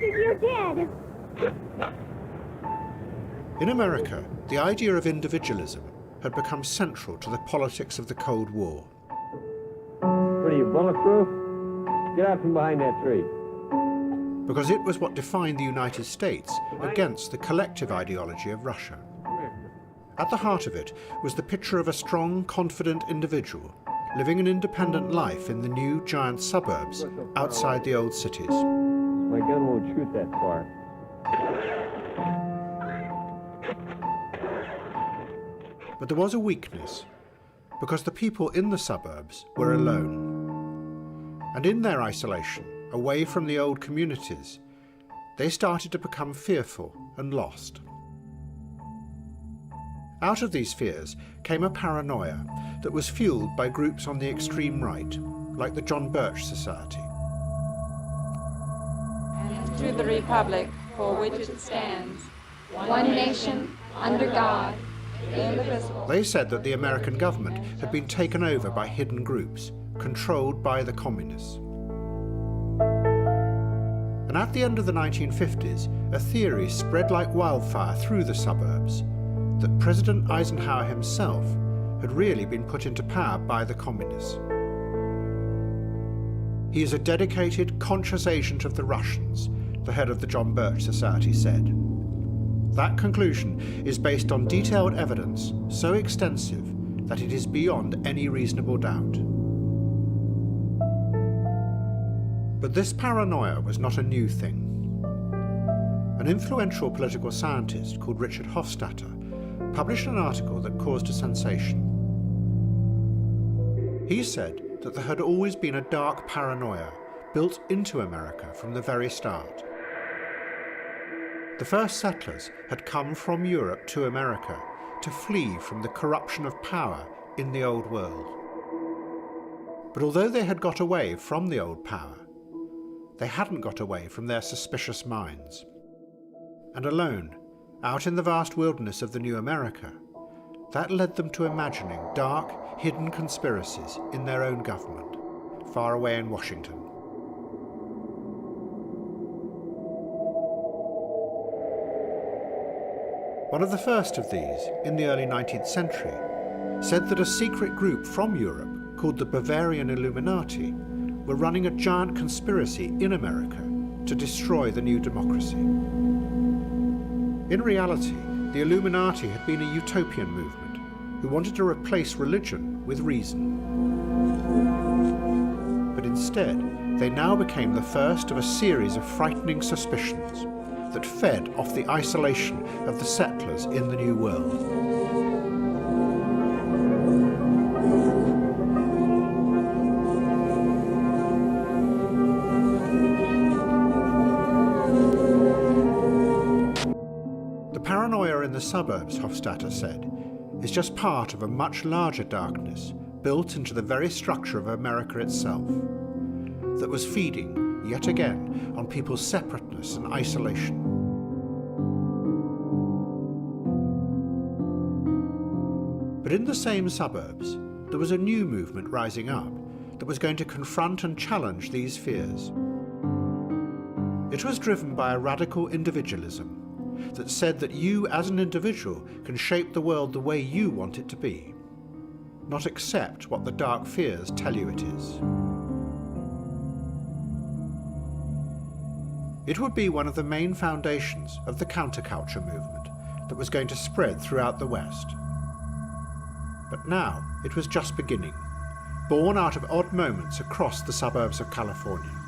You're dead. In America, the idea of individualism had become central to the politics of the Cold War. What are you, bulletproof? Get out from behind that tree. Because it was what defined the United States against the collective ideology of Russia. At the heart of it was the picture of a strong, confident individual living an independent life in the new giant suburbs outside the old cities. My gun won't shoot that far. But there was a weakness, because the people in the suburbs were alone. And in their isolation, away from the old communities, they started to become fearful and lost. Out of these fears came a paranoia that was fueled by groups on the extreme right, like the John Birch Society. And to the republic for which it stands, one nation, under God, indivisible. They said that the American government had been taken over by hidden groups, controlled by the communists. And at the end of the 1950s, a theory spread like wildfire through the suburbs that President Eisenhower himself had really been put into power by the communists. He is a dedicated, conscious agent of the Russians, the head of the John Birch Society said. That conclusion is based on detailed evidence so extensive that it is beyond any reasonable doubt. But this paranoia was not a new thing. An influential political scientist called Richard Hofstadter published an article that caused a sensation. He said that there had always been a dark paranoia built into America from the very start. The first settlers had come from Europe to America to flee from the corruption of power in the old world. But although they had got away from the old power, they hadn't got away from their suspicious minds. And alone, out in the vast wilderness of the new America, that led them to imagining dark, hidden conspiracies in their own government, far away in Washington. One of the first of these, in the early 19th century, said that a secret group from Europe, called the Bavarian Illuminati, were running a giant conspiracy in America to destroy the new democracy. In reality, the Illuminati had been a utopian movement who wanted to replace religion with reason. But instead, they now became the first of a series of frightening suspicions that fed off the isolation of the settlers in the New World. The paranoia in the suburbs, Hofstadter said, is just part of a much larger darkness built into the very structure of America itself, that was feeding, yet again, on people's separateness and isolation. But in the same suburbs, there was a new movement rising up that was going to confront and challenge these fears. It was driven by a radical individualism that said that you as an individual can shape the world the way you want it to be, not accept what the dark fears tell you it is. It would be one of the main foundations of the counterculture movement that was going to spread throughout the West. But now it was just beginning, born out of odd moments across the suburbs of California.